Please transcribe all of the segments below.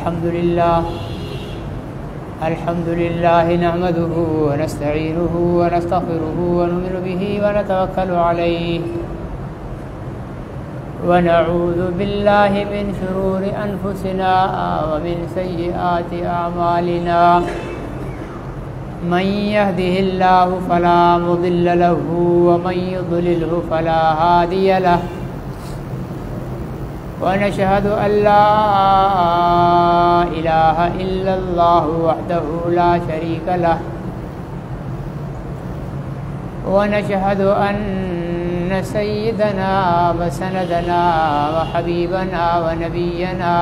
الحمد لله نحمده ونستعينه ونستغفره ونؤمن به ونتوكل عليه ونعوذ بالله من شرور أنفسنا ومن سيئات أعمالنا من يهده الله فلا مضل له ومن يضلله فلا هادي له ونشهد أن لا إله إلا الله وحده لا شريك له ونشهد أن سيدنا وسندنا وحبيبنا ونبينا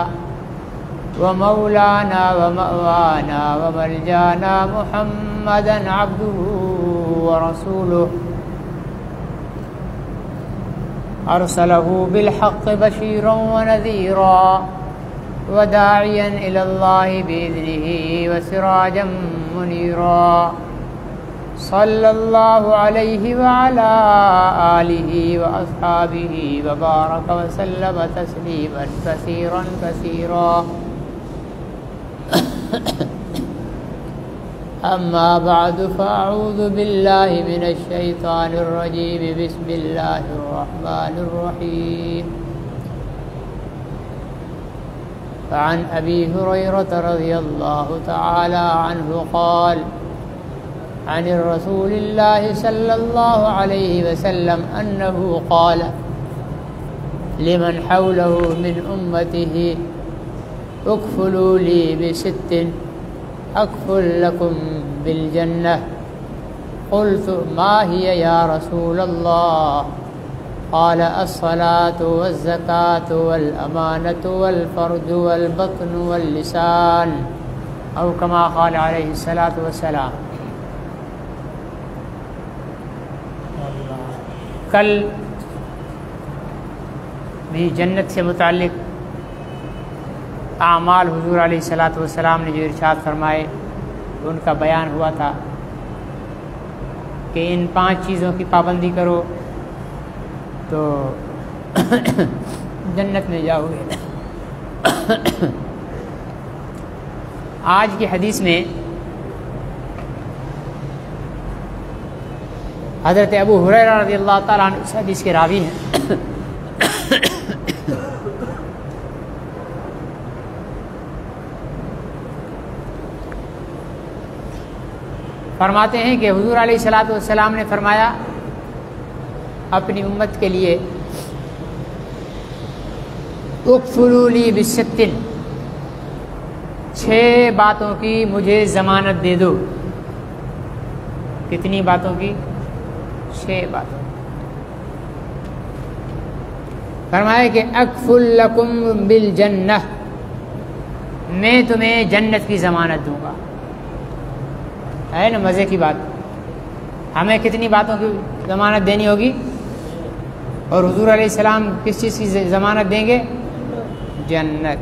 ومولانا ومأوانا وملجانا محمدا عبده ورسوله أرسله بالحق بشيرا ونذيرا وداعيا إلى الله بإذنه وسراجا منيرا صلى الله عليه وعلى آله وأصحابه وبارك وسلم تسليما كثيرا كثيرا أما بعد فأعوذ بالله من الشيطان الرجيم بسم الله الرحمن الرحيم فعن أبي هريرة رضي الله تعالى عنه قال عن الرسول الله صلى الله عليه وسلم أنه قال لمن حوله من أمته اكفلوا لي بست أكفل لكم بالجنة قلت ما هي يا رسول الله قال الصلاة والزكاة والأمانة والفرج والبطن واللسان أو كما قال عليه الصلاة والسلام. کل بھی جنت سے متعلق اعمال حضور علیہ الصلاۃ والسلام نے جو ارشاد فرمائے ان کا بیان ہوا تھا کہ ان 5 چیزوں کی پابندی کرو تو جنت میں جاؤ گے. آج کی حدیث میں حضرت ابو ہریرہ رضی اللہ تعالیٰ عنہ اس حدیث کے راوی ہیں. فرماتے ہیں کہ حضور علیہ الصلاۃ والسلام نے فرمایا اپنی امت کے لیے اکفلوا لی بست 6 باتوں کی مجھے ضمانت دے دو. کتنی باتوں کی؟ 6 باتوں. فرمایا کہ اکفل لکم بالجنہ میں تمہیں جنت کی ضمانت دوں گا. ہے نا مزے کی بات. ہمیں کتنی باتوں کی ضمانت دینی ہوگی اور حضور علیہ السلام کس چیز کی ضمانت دیں گے؟ جنت.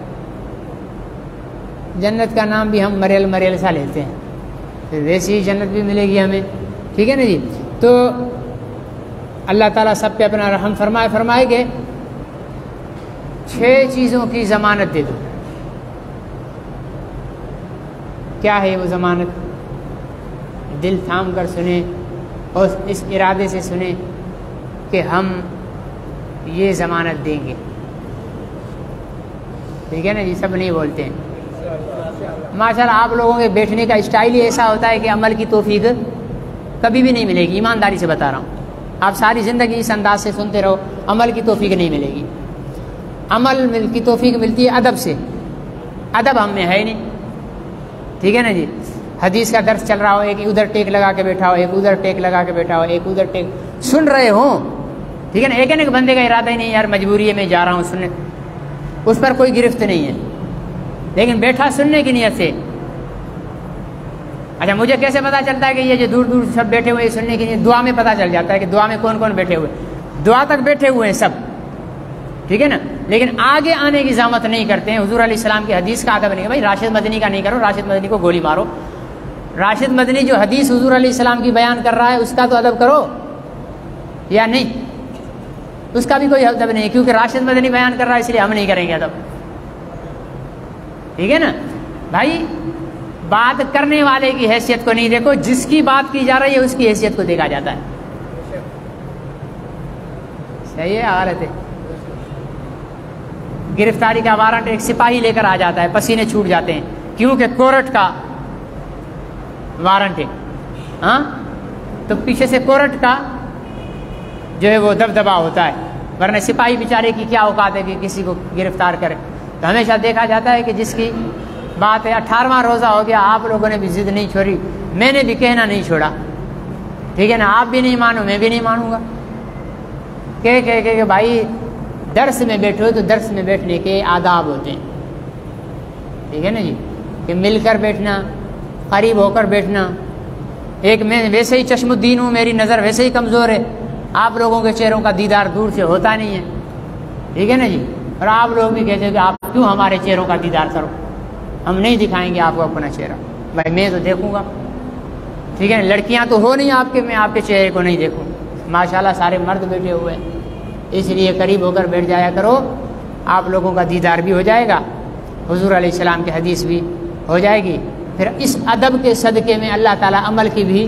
جنت کا نام بھی ہم مریل سا لیتے ہیں, پھر ویسی ہی جنت بھی ملے گی ہمیں. ٹھیک ہے نا جی. تو اللہ تعالیٰ سب پہ اپنا رحم فرمائے کہ 6 چیزوں کی ضمانت دے دو. کیا ہے وہ ضمانت؟ دل تھام کر سنیں اور اس ارادے سے سنیں کہ ہم یہ ضمانت دیں گے. ٹھیک ہے نا جی. سب نہیں بولتے ہیں ماشاءاللہ. آپ لوگوں کے بیٹھنے کا اسٹائل ہی ایسا ہوتا ہے کہ عمل کی توفیق کبھی بھی نہیں ملے گی. ایمانداری سے بتا رہا ہوں. آپ ساری زندگی اس انداز سے سنتے رہو, عمل کی توفیق نہیں ملے گی. عمل کی توفیق ملتی ہے ادب سے. ادب ہم میں ہے نہیں. ٹھیک ہے نا جی. حدیث کا درس چل رہا ہو, ایک ادھر ٹیک لگا کے بیٹھا ہو, ایک ادھر ٹیک لگا کے بیٹھا ہو, ایک ادھر ٹیک سن رہے ہوں. ٹھیک ہے نا. ایک بندے کا ارادہ ہی نہیں یار مجبوری ہے میں جا رہا ہوں سننے, اس پر کوئی گرفت نہیں ہے, لیکن بیٹھا سننے کی نیت سے. اچھا مجھے کیسے پتا چلتا ہے کہ یہ جو دور دور سب بیٹھے ہوئے سننے کی نیت؟ دعا میں پتا چل جاتا ہے کہ دعا میں کون کون بیٹھے ہوئے. دعا تک بیٹھے ہوئے ہیں سب. ٹھیک ہے نا. لیکن آگے آنے کی زحمت نہیں کرتے ہیں. حضور علیہ السلام کی حدیث کا ادب نہیں ہے. بھائی راشد مدنی کا نہیں کرو, راشد مدنی کو گولی مارو. راشد مدنی جو حدیث حضور علیہ السلام کی بیان کر رہا ہے اس کا تو ادب کرو یا نہیں. اس کا بھی کوئی ادب نہیں, کیونکہ راشد مدنی بیان کر رہا ہے اس لیے ہم نہیں کریں گے ادب. ٹھیک ہے نا بھائی، بات کرنے والے کی حیثیت کو نہیں دیکھو، جس کی بات کی جا رہی ہے اس کی حیثیت کو دیکھا جاتا ہے. صحیح ہے غلط ہے؟ گرفتاری کا وارنٹ ایک سپاہی لے کر آ جاتا ہے، پسینے چھوٹ جاتے ہیں کیونکہ کورٹ کا وارنٹ ہے. ہاں تو پیچھے سے کورٹ کا جو ہے وہ دبدبا ہوتا ہے، ورنہ سپاہی بیچارے کی کیا اوقات ہے کہ کسی کو گرفتار کرے. تو ہمیشہ دیکھا جاتا ہے کہ جس کی بات ہے 18واں روزہ ہو گیا، آپ لوگوں نے بھی ضد نہیں چھوڑی، میں نے بھی کہنا نہیں چھوڑا، ٹھیک ہے نا، آپ بھی نہیں مانو میں بھی نہیں مانوں گا. کہ بھائی درس میں بیٹھو تو درس میں بیٹھنے کے آداب ہوتے ہیں، ٹھیک ہے نا جی، کہ مل کر بیٹھنا، قریب ہو کر بیٹھنا. ایک میں ویسے ہی چشم الدین ہوں، میری نظر ویسے ہی کمزور ہے، آپ لوگوں کے چہروں کا دیدار دور سے ہوتا نہیں ہے، ٹھیک ہے نا جی. اور آپ لوگ بھی کہتے ہیں کہ آپ کیوں ہمارے چہروں کا دیدار کرو، ہم نہیں دکھائیں گے آپ کو اپنا چہرہ. بھائی میں تو دیکھوں گا، ٹھیک ہے نا، لڑکیاں تو ہو نہیں آپ کے، میں آپ کے چہرے کو نہیں دیکھوں. ماشاءاللہ سارے مرد بیٹھے ہوئے ہیں، اس لیے قریب ہو کر بیٹھ جایا کرو، آپ لوگوں کا دیدار بھی ہو جائے گا، حضور علیہ السلام کی حدیث بھی ہو جائے گی. پھر اس ادب کے صدقے میں اللہ تعالیٰ عمل کی بھی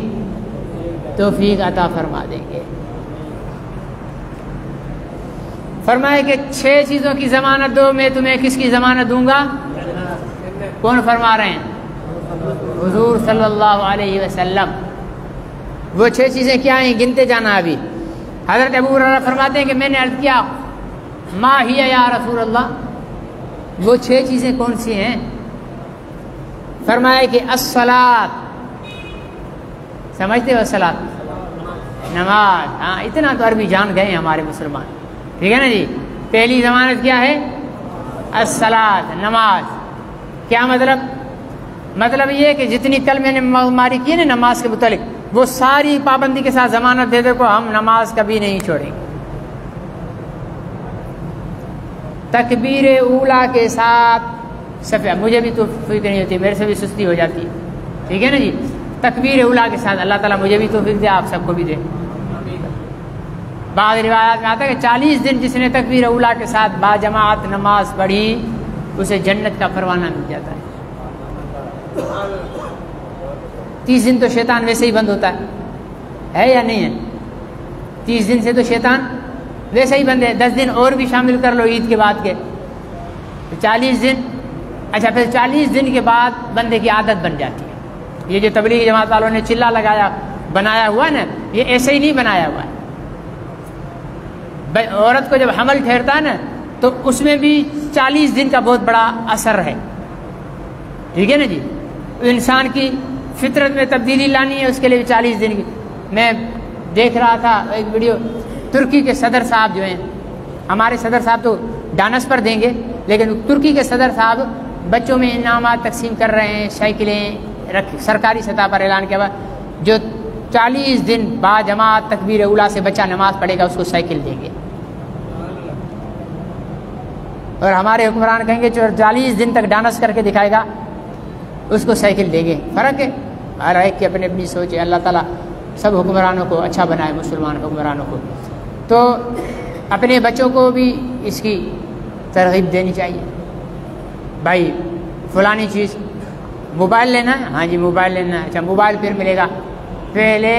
توفیق عطا فرما دیں گے. فرمائے کہ 6 چیزوں کی ضمانت دو، میں تمہیں کس کی ضمانت دوں گا؟ کون فرما رہے ہیں؟ حضور صلی اللہ علیہ وسلم. وہ 6 چیزیں کیا ہیں؟ گنتے جانا. ابھی حضرت ابو ہریرہ فرماتے ہیں کہ میں نے عرض کیا ما ہی یا رسول اللہ، وہ 6 چیزیں کون سی ہیں؟ فرمایا کہ الصلاۃ، سمجھتے ہو الصلاۃ؟ نماز. ہاں اتنا تو عربی جان گئے ہیں ہمارے مسلمان، ٹھیک ہے نا جی. پہلی ضمانت کیا ہے؟ الصلاۃ، نماز. کیا مطلب یہ کہ جتنی کل میں نے ماری کی نا نماز کے متعلق، وہ ساری پابندی کے ساتھ ضمانت دے دے کو ہم نماز کبھی نہیں چھوڑیں گے. تکبیر اولا کے ساتھ صفحہ، مجھے بھی تو فکر نہیں ہوتی، میرے سے بھی سستی ہو جاتی ہے، ٹھیک ہے نا جی. تکبیر اولا کے ساتھ اللہ تعالیٰ مجھے بھی توفیق دے، آپ سب کو بھی دے. بعض روایات میں آتا ہے کہ 40 دن جس نے تکبیر اولا کے ساتھ با جماعت نماز پڑھی اسے جنت کا پروانہ مل جاتا ہے. 30 دن تو شیطان ویسے ہی بند ہوتا ہے یا نہیں ہے؟ 30 دن سے تو شیطان ویسے ہی بند ہے. 10 دن اور بھی شامل کر لو عید کے بعد کے، 40 دن. اچھا پھر 40 دن کے بعد بندے کی عادت بن جاتی ہے. یہ جو تبلیغی جماعت والوں نے چلا لگایا بنایا ہوا ہے نا، یہ ایسے ہی نہیں بنایا ہوا ہے. عورت کو جب حمل ٹھہرتا ہے نا تو اس میں بھی 40 دن کا بہت بڑا اثر ہے، ٹھیک ہے نا جی. انسان کی فطرت میں تبدیلی لانی ہے، اس کے لیے بھی 40 دن کی. میں دیکھ رہا تھا ایک ویڈیو، ترکی کے صدر صاحب جو ہیں، ہمارے صدر صاحب تو ڈانس پر دیں گے، لیکن ترکی کے صدر صاحب بچوں میں انعامات تقسیم کر رہے ہیں، سائیکلیں سرکاری سطح پر اعلان کیا ہوا، جو 40 دن با جماعت تکبیر اولا سے بچہ نماز پڑھے گا اس کو سائیکل دیں گے. اور ہمارے حکمران کہیں گے جو 40 دن تک ڈانس کر کے دکھائے گا اس کو سائیکل دیں گے. فرق ہے، ہر ایک کی اپنی اپنی سوچ ہے. اللہ تعالیٰ سب حکمرانوں کو اچھا بنائے، مسلمان حکمرانوں کو. تو اپنے بچوں کو بھی اس کی ترغیب دینی چاہیے. بھائی فلانی چیز موبائل لینا ہے، ہاں جی موبائل لینا ہے، اچھا موبائل پھر ملے گا. پہلے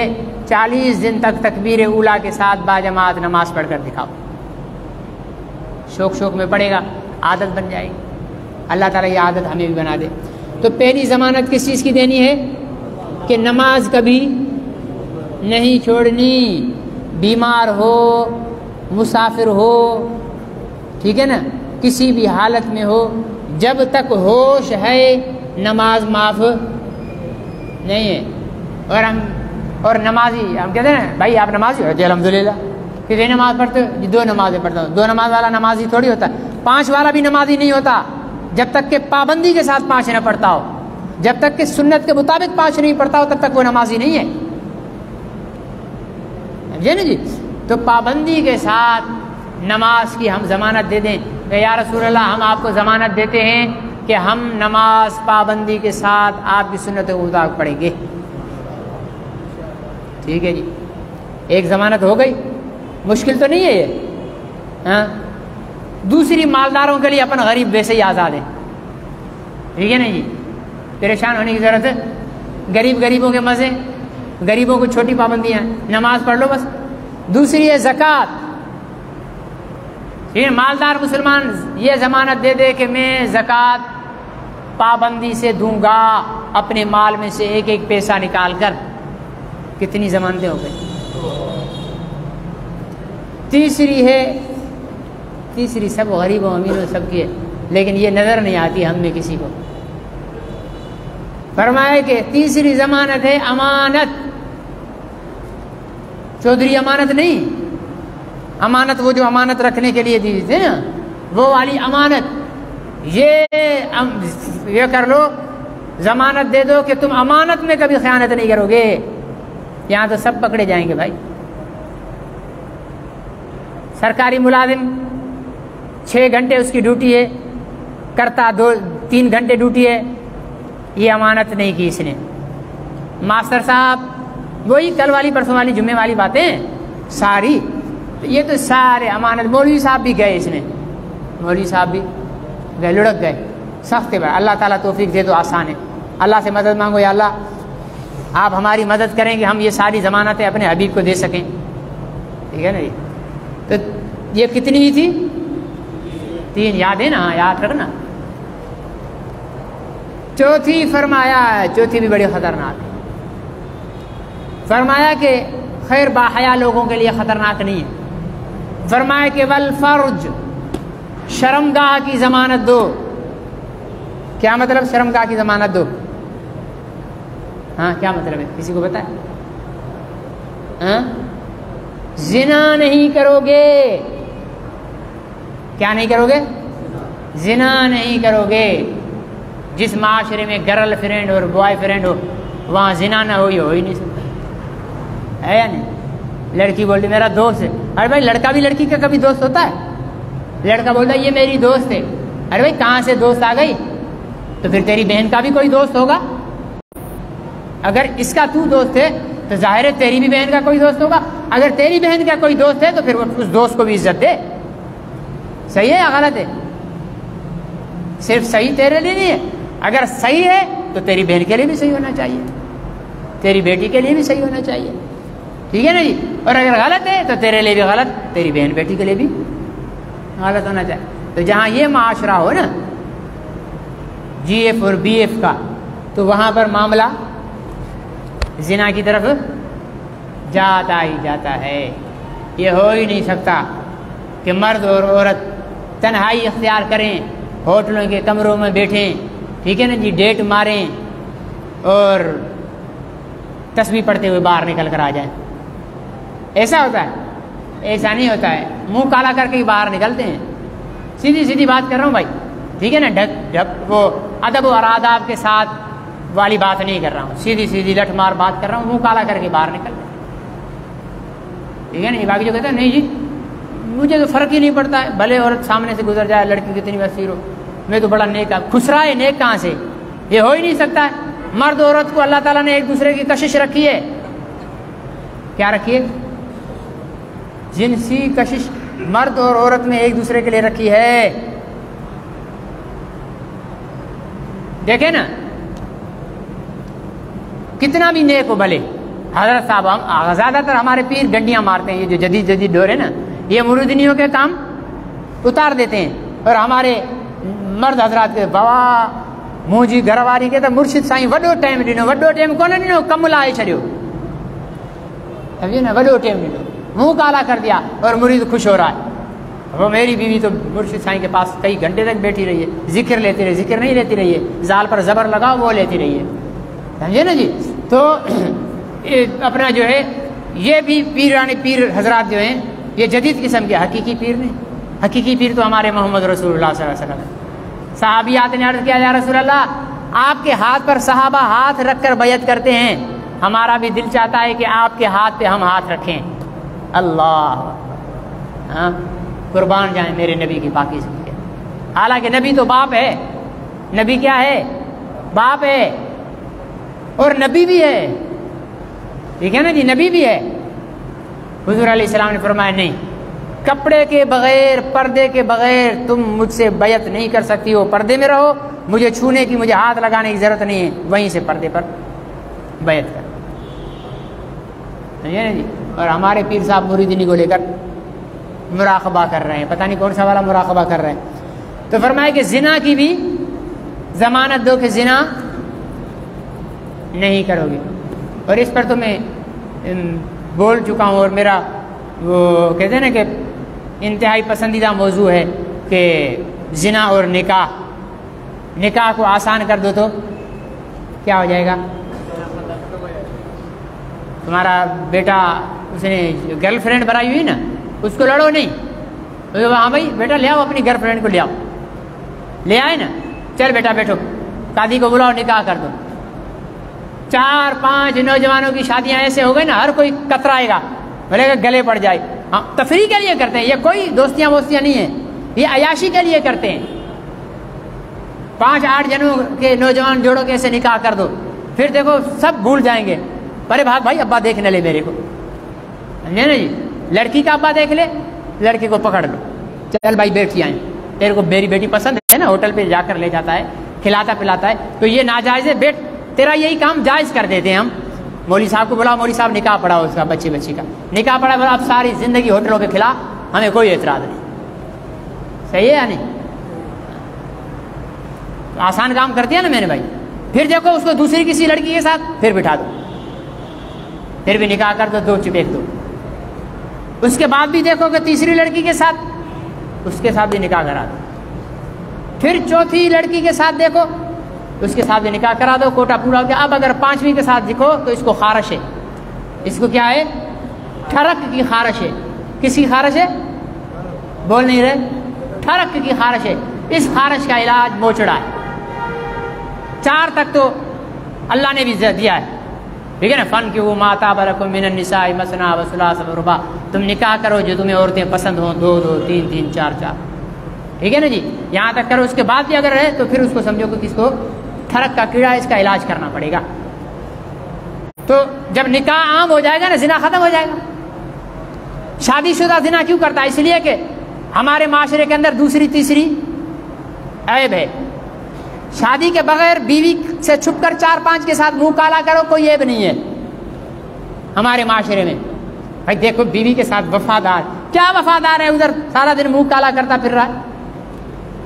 40 دن تک تکبیر اولا کے ساتھ با جماعت نماز پڑھ کر دکھاؤ. شوق میں پڑھے گا، عادت بن جائے گی. اللہ تعالیٰ یہ عادت ہمیں بھی بنا دے. تو پہلی ضمانت کس چیز کی دینی ہے؟ کہ نماز کبھی نہیں چھوڑنی. بیمار ہو، مسافر ہو، ٹھیک ہے نا، کسی بھی حالت میں ہو، جب تک ہوش ہے نماز معاف نہیں ہے. اور نمازی ہم کہتے ہیں نا بھائی آپ نمازی ہو؟ جی الحمدللہ. کتنی نماز پڑھتے ہو؟ جی 2 نمازیں پڑھتا ہوں. 2 نماز والا نمازی تھوڑی ہوتا ہے، 5 والا بھی نمازی نہیں ہوتا جب تک کہ پابندی کے ساتھ 5 نہ پڑھتا ہو. جب تک کہ سنت کے مطابق 5 نہیں پڑھتا ہو تب تک وہ نمازی نہیں ہے، سمجھے نا جی. تو پابندی کے ساتھ نماز کی ہم ضمانت دے دیں کہ یا رسول اللہ ہم آپ کو ضمانت دیتے ہیں کہ ہم نماز پابندی کے ساتھ آپ کی سنت کے مطابق پڑھیں گے. ٹھیک ہے جی، ایک ضمانت ہو گئی، مشکل تو نہیں ہے یہ. ہاں دوسری مالداروں کے لیے اپن غریب ویسے ہی آزاد ہیں. ٹھیک ہے نا جی، پریشان ہونے کی ضرورت ہے. غریبوں کے مزے، غریبوں کو چھوٹی پابندیاں، نماز پڑھ لو بس. دوسری ہے زکوٰۃ. یہ مالدار مسلمان یہ ضمانت دے دے کہ میں زکوٰۃ پابندی سے دوں گا، اپنے مال میں سے ایک ایک پیسہ نکال کر. کتنی ضمانتیں ہو گئی. تیسری سب غریبوں امیروں سب کی ہے، لیکن یہ نظر نہیں آتی ہم میں کسی کو. فرمایا کہ تیسری ضمانت ہے امانت. چودھری امانت نہیں، امانت وہ جو امانت رکھنے کے لیے دی تھی نا، وہ والی امانت. یہ کر لو، ضمانت دے دو کہ تم امانت میں کبھی خیانت نہیں کرو گے. یہاں تو سب پکڑے جائیں گے بھائی. سرکاری ملازم 6 گھنٹے اس کی ڈیوٹی ہے، کرتا 2-3 گھنٹے ڈیوٹی ہے، یہ امانت نہیں کی اس نے. ماسٹر صاحب وہی کل والی پرسوں والی جمعے والی باتیں ساری، یہ تو سارے امانت. مولوی صاحب بھی گئے، اس میں مولوی صاحب بھی گئے، لڑک گئے. سخت ہے بھائی. اللہ تعالیٰ توفیق دے تو آسان ہے. اللہ سے مدد مانگو، یا اللہ آپ ہماری مدد کریں کہ ہم یہ ساری ضمانتیں اپنے حبیب کو دے سکیں. ٹھیک ہے نا جی. تو یہ کتنی ہی تھی؟ 3. یاد ہے نا؟ یاد رکھنا. چوتھی فرمایا، چوتھی بھی بڑی خطرناک ہے. فرمایا کہ خیر باحیا لوگوں کے لیے خطرناک نہیں ہے. فرمایا کہ والفرج، شرمگاہ کی ضمانت دو. کیا مطلب شرمگاہ کی ضمانت دو؟ ہاں کیا مطلب ہے؟ کسی کو بتائے؟ ہاں، زنا نہیں کرو گے. کیا نہیں کرو گے؟ زنا نہیں کرو گے. جس معاشرے میں گرل فرینڈ اور بوائے فرینڈ ہو، وہاں زنا نہ ہو ہی نہیں سکتا ہے یا نہیں؟ لڑکی بولتی میرا دوست ہے. ارے بھائی لڑکا بھی لڑکی کا کبھی دوست ہوتا ہے؟ لڑکا بولتا ہے یہ میری دوست ہے. ارے بھائی کہاں سے دوست آ گئی؟ تو پھر تیری بہن کا بھی کوئی دوست ہوگا. اگر اس کا تو دوست ہے تو ظاہر ہے تیری بھی بہن کا کوئی دوست ہوگا. اگر تیری بہن کا کوئی دوست ہے تو پھر اس دوست کو بھی عزت دے. صحیح ہے یا غلط ہے؟ صرف صحیح تیرے لیے نہیں ہے. اگر صحیح ہے تو تیری بہن کے لیے بھی صحیح ہونا چاہیے، تیری بیٹی کے لیے بھی صحیح ہونا چاہیے. ٹھیک ہے نا جی. اور اگر غلط ہے تو تیرے لیے بھی غلط، تیری بہن بیٹی کے لیے بھی غلط ہونا چاہیے. تو جہاں یہ معاشرہ ہو نا جی ایف اور بی ایف کا، تو وہاں پر معاملہ زنا کی طرف جاتا ہی جاتا ہے. یہ ہو ہی نہیں سکتا کہ مرد اور عورت تنہائی اختیار کریں، ہوٹلوں کے کمروں میں بیٹھیں، ٹھیک ہے نا جی، ڈیٹ ماریں اور تسبیح پڑھتے ہوئے باہر نکل کر آ جائیں. ایسا ہوتا ہے؟ ایسا نہیں ہوتا ہے. منہ کالا کر کے ہی باہر نکلتے ہیں. سیدھی بات کر رہا ہوں بھائی، ٹھیک ہے نا. ڈھک وہ ادب و آداب کے ساتھ والی بات نہیں کر رہا ہوں، سیدھی لٹ مار بات کر رہا ہوں. منہ کالا کر کے باہر نکل، ٹھیک ہے نا. باقی جو کہتا ہے نہیں جی مجھے تو فرق ہی نہیں پڑتا ہے، بھلے عورت سامنے سے گزر جائے، لڑکی کتنی وسیع ہو، میں تو بڑا نیک. خسرا ہے نیک کہاں سے؟ یہ ہو ہی نہیں سکتا ہے. مرد عورت کو اللہ تعالیٰ نے ایک دوسرے کی کشش رکھی ہے. کیا رکھی ہے؟ جنسی کشش مرد اور عورت میں ایک دوسرے کے لیے رکھی ہے. دیکھیں نا کتنا بھی نیک ہو بھلے. حضرت صاحب ہم زیادہ تر ہمارے پیر گنڈیاں مارتے ہیں. یہ جو جدید دور ہے نا، یہ مرودنیوں کے کام اتار دیتے ہیں. اور ہمارے مرد حضرات کے بوا موجی گھرواری کے تو مرشد سائیں وڈو ٹائم ڈنو. وڈو ٹائم کون ڈنو؟ کم لائے چھڑیو، سمجھے نا. وڈو ٹائم ڈنو، منہ کالا کر دیا اور مرید خوش ہو رہا ہے. وہ میری بیوی تو مرشد سائیں کے پاس کئی گھنٹے تک بیٹھی رہی ہے، ذکر لیتی رہی، ذکر نہیں لیتی رہی ہے، زال پر زبر لگاؤ وہ لیتی رہی ہے. سمجھے نا جی. تو اپنا جو ہے یہ بھی پیر حضرات جو ہیں یہ جدید قسم کے حقیقی پیر نہیں. حقیقی پیر تو ہمارے محمد رسول اللہ صلی اللہ علیہ وسلم. صحابیات نے عرض کیا یا رسول اللہ آپ کے ہاتھ پر صحابہ ہاتھ رکھ کر بیعت کرتے ہیں، ہمارا بھی دل چاہتا ہے کہ آپ کے ہاتھ پہ ہم ہاتھ رکھیں. اللہ ہاں قربان جائیں میرے نبی کی پاکی سے. حالانکہ نبی تو باپ ہے. نبی کیا ہے؟ باپ ہے اور نبی بھی ہے. ٹھیک ہے نا جی، نبی بھی ہے. حضور علیہ السلام نے فرمایا نہیں کپڑے کے بغیر پردے کے بغیر تم مجھ سے بیعت نہیں کر سکتی ہو، پردے میں رہو، مجھے چھونے کی مجھے ہاتھ لگانے کی ضرورت نہیں ہے، وہیں سے پردے پر بیعت کر. نا جی. اور ہمارے پیر صاحب مریدنی کو لے کر مراقبہ کر رہے ہیں، پتہ نہیں کون سا والا مراقبہ کر رہے ہیں. تو فرمایا کہ زنا کی بھی ضمانت دو کہ زنا نہیں کرو گے. اور اس پر تو میں بول چکا ہوں، اور میرا وہ کہتے ہیں نا کہ انتہائی پسندیدہ موضوع ہے کہ زنا اور نکاح. نکاح کو آسان کر دو تو کیا ہو جائے گا؟ تمہارا بیٹا اس نے گرل فرینڈ بنائی ہوئی نا، اس کو لڑو نہیں. ہاں بھائی بیٹا لے آؤ اپنی گرل فرینڈ کو لے آؤ، لے آئے نا، چل بیٹا بیٹھو، قاضی کو بلاؤ نکاح کر دو. 4-5 نوجوانوں کی شادیاں ایسے ہو گئی نا، ہر کوئی کترائے گا، بولے گا گلے پڑ جائے. ہاں تفریح کے لیے کرتے ہیں، یہ کوئی دوستیاں ووستیاں نہیں ہیں، یہ عیاشی کے لیے کرتے ہیں. 5-8 جنوں کے نوجوان جوڑوں کے ایسے نکاح کر دو، پھر دیکھو سب بھول جائیں گے. ارے بھاگ بھائی ابا دیکھ نہ لے میرے کو، نہیں نا جی. لڑکی کا ابا دیکھ لے، لڑکے کو پکڑ لو، چل بھائی بیٹھ آئیں، تیرے کو میری بیٹی پسند ہے نا، ہوٹل پہ جا کر لے جاتا ہے، کھلاتا پلاتا ہے، تو یہ ناجائز ہے، بیٹھ تیرا یہی کام جائز کر دیتے ہیں ہم. مولوی صاحب کو بلاؤ، مولوی صاحب نکاح پڑھاؤ اس کا، بچی کا نکاح پڑھا، بولا اب ساری زندگی ہوٹلوں پہ کھلا، ہمیں کوئی اعتراض نہیں. صحیح ہے یا نہیں؟ آسان کام کرتے ہیں نا میرے بھائی. پھر دیکھو اس کو دوسری کسی لڑکی کے ساتھ پھر بٹھا دو، پھر بھی نکاح کر دو، 2 چپیک دو. اس کے بعد بھی دیکھو کہ تیسری لڑکی کے ساتھ، اس کے ساتھ بھی نکاح کرا دو. پھر چوتھی لڑکی کے ساتھ دیکھو، اس کے ساتھ بھی نکاح کرا دو، کوٹا پورا ہو گیا. اب اگر 5ویں کے ساتھ دیکھو تو اس کو خارش ہے. اس کو کیا ہے؟ ٹھرک کی خارش ہے. کس کی خارش ہے؟ بول نہیں رہے؟ ٹھرک کی خارش ہے. اس خارش کا علاج موچڑا ہے. 4 تک تو اللہ نے بھی دیا ہے، ٹھیک ہے نا. فن کی وہ ماتا برکم من النساء مثنی و ثلاث و رباع، تم نکاح کرو جو تمہیں عورتیں پسند ہوں، 2-2 3-3 4-4، ٹھیک ہے نا جی. یہاں تک کرو. اس کے بعد بھی اگر ہے تو پھر اس کو سمجھو کہ کس کو ٹھرک کا کیڑا، اس کا علاج کرنا پڑے گا. تو جب نکاح عام ہو جائے گا نا، زنا ختم ہو جائے گا. شادی شدہ زنا کیوں کرتا ہے؟ اس لیے کہ ہمارے معاشرے کے اندر دوسری تیسری عیب ہے. شادی کے بغیر بیوی سے چھپ کر 4-5 کے ساتھ منہ کالا کرو، کوئی عیب نہیں ہے ہمارے معاشرے میں. بھائی دیکھو بیوی کے ساتھ وفادار، کیا وفادار ہے، ادھر سارا دن منہ کالا کرتا پھر رہا ہے،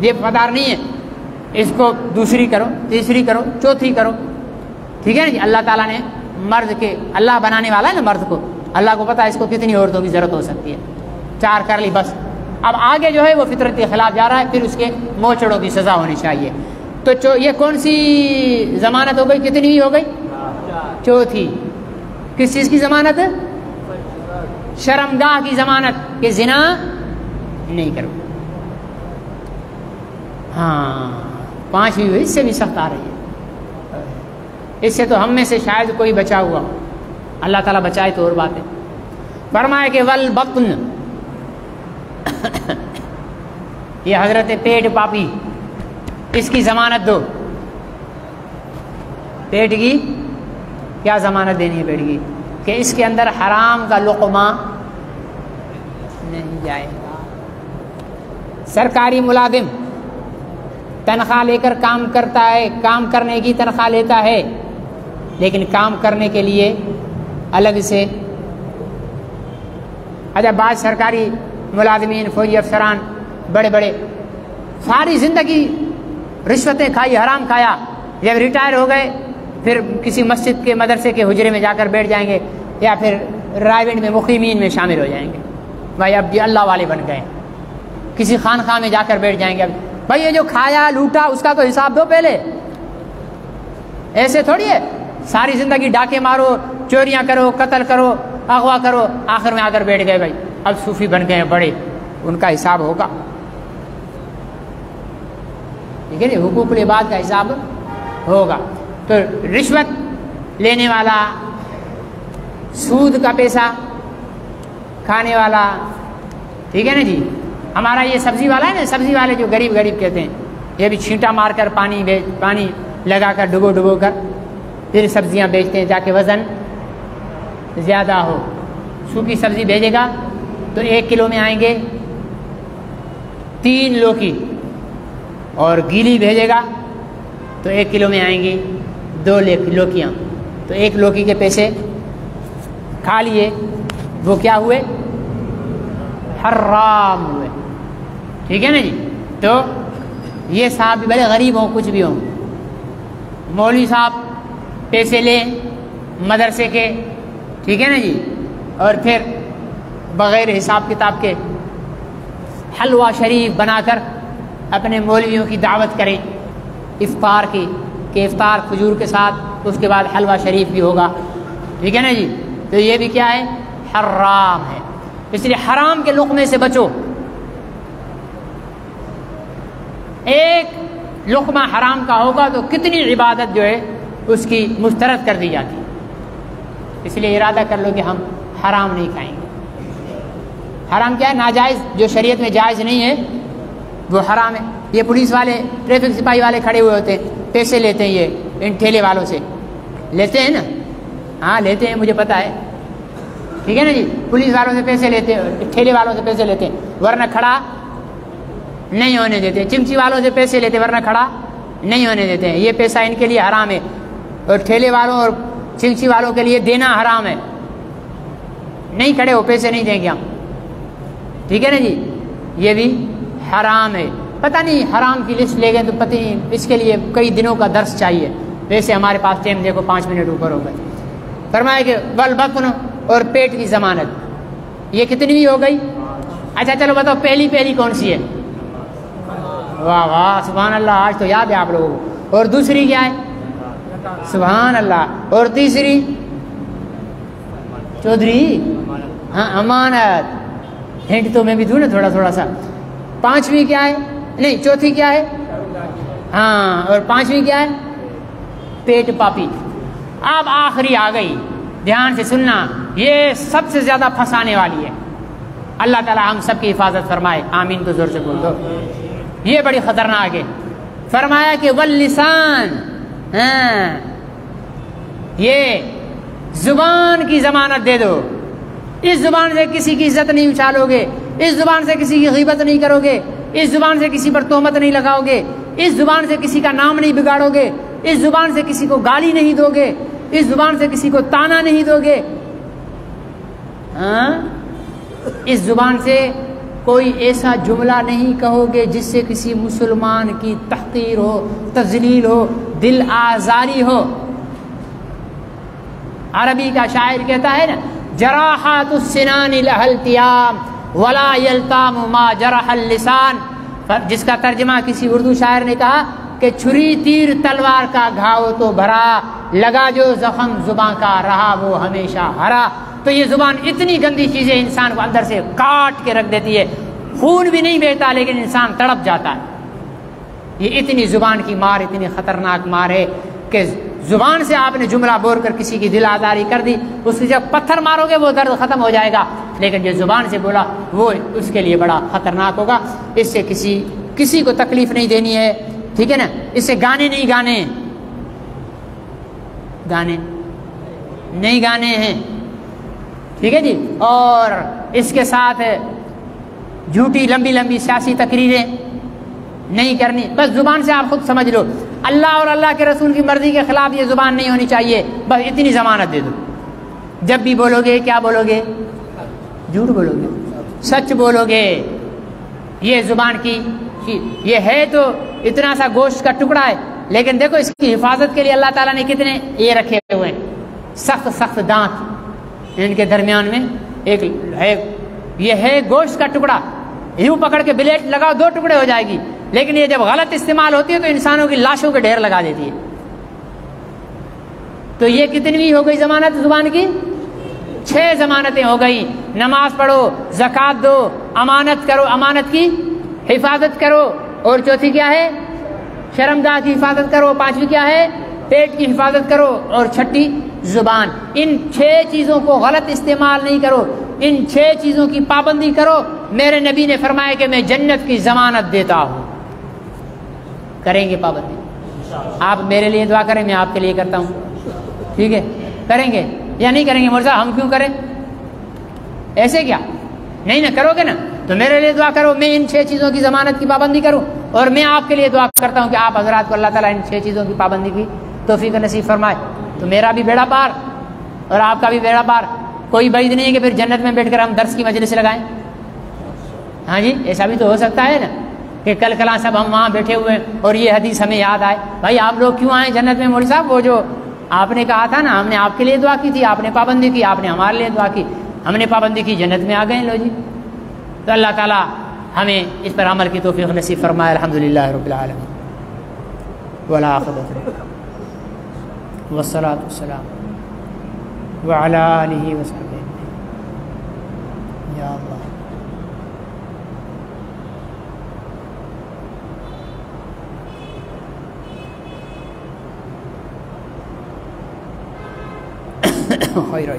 یہ وفادار نہیں ہے. اس کو دوسری کرو، تیسری کرو، چوتھی کرو، ٹھیک ہے نا جی. اللہ تعالیٰ نے مرد کے، اللہ بنانے والا ہے نا مرد کو، اللہ کو پتا ہے اس کو کتنی عورتوں کی ضرورت ہو سکتی ہے. 4 کر لی بس. اب آگے جو ہے وہ فطرت کے خلاف جا رہا ہے، پھر اس کے موچڑوں کی سزا ہونی چاہیے. تو یہ کون سی ضمانت ہو گئی؟ کتنی ہو گئی؟ 4تھی. کس چیز کی ضمانت؟ شرمگاہ کی ضمانت کہ زنا نہیں کرو. ہاں 5ویں ہوئی، اس سے بھی سخت آ رہی ہے. اس سے تو ہم میں سے شاید کوئی بچا ہوا، اللہ تعالیٰ بچائے تو اور بات ہے. فرمایا کہ والبطن، یہ حضرت پیٹ پاپی، اس کی ضمانت دو. پیٹ کی کیا ضمانت دینی ہے؟ پیٹ کی کہ اس کے اندر حرام کا لقمہ نہیں جائے گا. سرکاری ملازم تنخواہ لے کر کام کرتا ہے، کام کرنے کی تنخواہ لیتا ہے، لیکن کام کرنے کے لیے الگ سے. اچھا بعض سرکاری ملازمین، فوجی افسران، بڑے بڑے ساری زندگی رشوتیں کھائی، حرام کھایا، جب ریٹائر ہو گئے پھر کسی مسجد کے مدرسے کے حجرے میں جا کر بیٹھ جائیں گے، یا پھر رائے میں مقیمین میں شامل ہو جائیں گے. بھائی اب یہ اللہ والے بن گئے، کسی خانقاہ میں جا کر بیٹھ جائیں گے. اب بھائی یہ جو کھایا لوٹا اس کا تو حساب دو پہلے. ایسے تھوڑی ہے ساری زندگی ڈاکے مارو، چوریاں کرو، قتل کرو، اغوا کرو، آخر میں آ کر بیٹھ گئے بھائی اب صوفی بن گئے ہیں بڑے، ان کا حساب ہوگا. ٹھیک ہے نا، حقوق العباد کا حساب ہوگا. تو رشوت لینے والا، سود کا پیسہ کھانے والا، ٹھیک ہے نا جی. ہمارا یہ سبزی والا ہے نا، سبزی والے جو غریب کہتے ہیں، یہ بھی چھینٹا مار کر پانی لگا کر ڈبو کر پھر سبزیاں بیچتے ہیں، جا کے وزن زیادہ ہو. سوکھی سبزی بھیجے گا تو 1 کلو میں آئیں گے 3 لوکی، اور گیلی بھیجے گا تو 1 کلو میں آئیں گی 2 لوکیاں، تو 1 لوکی کے پیسے کھا لیے، وہ کیا ہوئے؟ حرام ہوئے، ٹھیک ہے نا جی۔ تو یہ صاحب بھی بڑے غریب ہوں، کچھ بھی ہوں، مولوی صاحب پیسے لیں مدرسے کے، ٹھیک ہے نا جی، اور پھر بغیر حساب کتاب کے حلوہ شریف بنا کر اپنے مولویوں کی دعوت کریں افطار کی، کہ افطار کھجور کے ساتھ، اس کے بعد حلوہ شریف بھی ہوگا، ٹھیک ہے نا جی۔ تو یہ بھی کیا ہے؟ حرام ہے۔ اس لیے حرام کے لقمے سے بچو۔ ایک لقمہ حرام کا ہوگا تو کتنی عبادت جو ہے اس کی مسترد کر دی جاتی ہے۔ اس لیے ارادہ کر لو کہ ہم حرام نہیں کھائیں گے۔ حرام کیا ہے؟ ناجائز، جو شریعت میں جائز نہیں ہے وہ حرام ہے۔ یہ پولیس والے، ٹریفک سپاہی والے کھڑے ہوئے ہوتے ہیں، پیسے لیتے ہیں، یہ ان ٹھیلے والوں سے لیتے ہیں نا، ہاں لیتے ہیں، مجھے پتا ہے، ٹھیک ہے نا جی۔ پولیس والوں سے پیسے لیتے ہیں، ٹھیلے والوں سے پیسے لیتے ہیں، ورنہ کھڑا نہیں ہونے دیتے۔ چمچی والوں سے پیسے لیتے ورنہ کھڑا نہیں ہونے دیتے ہیں۔ یہ پیسہ ان کے لیے حرام ہے، اور ٹھیلے والوں اور چمچی والوں کے لیے دینا حرام ہے۔ نہیں کھڑے ہو، پیسے نہیں دیں گے ہم، ٹھیک ہے نا جی۔ یہ بھی حرام ہے۔ پتہ نہیں حرام کی لسٹ لے گئے تو پتہ نہیں، اس کے لیے کئی دنوں کا درس چاہیے۔ ویسے ہمارے پاس ٹائم دیکھو 5 منٹ اوپر ہو گئے۔ فرمایا کہ والبطن، اور پیٹ کی ضمانت، یہ کتنی بھی ہو گئی؟ اچھا چلو بتاؤ پہلی کون سی ہے؟ واہ واہ سبحان اللہ، آج تو یاد ہے آپ لوگوں کو۔ اور دوسری کیا ہے؟ سبحان اللہ۔ اور تیسری؟ چودھری، ہاں امانت۔ ہنٹ تو میں بھی دوں نا تھوڑا سا۔ 5ویں کیا ہے؟ نہیں، چوتھی کیا ہے؟ ہاں، اور 5ویں کیا ہے؟ پیٹ پاپی۔ اب آخری آ گئی، دھیان سے سننا، یہ سب سے زیادہ پھنسانے والی ہے۔ اللہ تعالی ہم سب کی حفاظت فرمائے، آمین تو زور سے بول دو۔ یہ بڑی خطرناک ہے۔ فرمایا کہ واللسان، ہاں یہ زبان کی ضمانت دے دو۔ اس زبان سے کسی کی عزت نہیں اچھالو گے، اس زبان سے کسی کی غیبت نہیں کرو گے، اس زبان سے کسی پر تہمت نہیں لگاؤ گے، اس زبان سے کسی کا نام نہیں بگاڑو گے، اس زبان سے کسی کو گالی نہیں دو گے، اس زبان سے کسی کو تانا نہیں دو گے، ہاں اس زبان سے کوئی ایسا جملہ نہیں کہو گے جس سے کسی مسلمان کی تحقیر ہو، تذلیل ہو، دل آزاری ہو۔ عربی کا شاعر کہتا ہے نا، جراحات السنان لها التیام ولا یلتام ما جرح اللسان، جس کا ترجمہ کسی اردو شاعر نے کہا کہ چھری تیر تلوار کا گھاؤ تو بھرا، لگا جو زخم زباں کا رہا وہ ہمیشہ ہرا۔ تو یہ زبان اتنی گندی چیزیں انسان کو اندر سے کاٹ کے رکھ دیتی ہے، خون بھی نہیں بہتا لیکن انسان تڑپ جاتا ہے۔ یہ اتنی زبان کی مار، اتنی خطرناک مار ہے کہ زبان سے آپ نے جملہ بول کر کسی کی دل آزاری کر دی، اس کی جب پتھر مارو گے وہ درد ختم ہو جائے گا، لیکن جو زبان سے بولا وہ اس کے لیے بڑا خطرناک ہوگا۔ اس سے کسی کو تکلیف نہیں دینی ہے، ٹھیک ہے نا۔ اس سے گانے نہیں گانے ہیں، ٹھیک ہے جی۔ اور اس کے ساتھ جھوٹی لمبی سیاسی تقریریں نہیں کرنی۔ بس زبان سے آپ خود سمجھ لو، اللہ اور اللہ کے رسول کی مرضی کے خلاف یہ زبان نہیں ہونی چاہیے، بس اتنی ضمانت دے دو۔ جب بھی بولو گے کیا بولو گے؟ جھوٹ بولو گے، سچ بولو گے۔ یہ زبان کی یہ ہے تو اتنا سا گوشت کا ٹکڑا ہے، لیکن دیکھو اس کی حفاظت کے لیے اللہ تعالیٰ نے کتنے یہ رکھے ہوئے ہیں، سخت دانت ان کے درمیان میں ایک ہے، یہ ہے گوشت کا ٹکڑا، یوں پکڑ کے بلیٹ لگاؤ 2 ٹکڑے ہو جائے گی، لیکن یہ جب غلط استعمال ہوتی ہے تو انسانوں کی لاشوں کے ڈھیر لگا دیتی ہے۔ تو یہ کتنی ہو گئی ضمانت زبان کی؟ 6 ضمانتیں ہو گئی۔ نماز پڑھو، زکوٰۃ دو، امانت کرو، امانت کی حفاظت کرو، اور چوتھی کیا ہے؟ شرمگاہ کی حفاظت کرو، 5ویں کیا ہے؟ پیٹ کی حفاظت کرو، اور 6ٹھی زبان۔ ان 6 چیزوں کو غلط استعمال نہیں کرو، ان 6 چیزوں کی پابندی کرو۔ میرے نبی نے فرمایا کہ میں جنت کی ضمانت دیتا ہوں۔ کریں گے پابندی؟ آپ میرے لیے دعا کریں، میں آپ کے لیے کرتا ہوں، ٹھیک ہے؟ کریں گے یا نہیں کریں گے؟ مرزا ہم کیوں کریں؟ ایسے کیا؟ نہیں نہ کرو گے نا تو میرے لیے دعا کرو، میں ان 6 چیزوں کی ضمانت کی پابندی کروں، اور میں آپ کے لیے دعا کرتا ہوں کہ آپ حضرات کو اللہ تعالیٰ ان 6 چیزوں کی پابندی کی توفیق نصیب فرمائے، تو میرا بھی بیڑا پار اور آپ کا بھی بیڑا پار۔ کوئی بعید نہیں ہے کہ پھر جنت میں بیٹھ کر ہم درس کی مجلس لگائیں۔ ہاں جی، ایسا بھی تو ہو سکتا ہے نا کہ کل کلاں سب ہم وہاں بیٹھے ہوئے اور یہ حدیث ہمیں یاد آئے، بھائی آپ لوگ کیوں آئے جنت میں مولوی صاحب؟ وہ جو آپ نے کہا تھا نا، ہم نے آپ کے لیے دعا کی تھی، آپ نے پابندی کی، آپ نے ہمارے لیے دعا کی، ہم نے پابندی کی، جنت میں آ گئے لو جی۔ تو اللہ تعالیٰ ہمیں اس پر عمل کی توفیق نصیب فرمائے۔ الحمدللہ رب العالمین والعاقبۃ والصلاۃ والسلام وعلی آلہ وصحبہ یا اللہ۔ خیر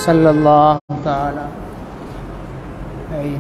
صلی اللہ تعالی علیہ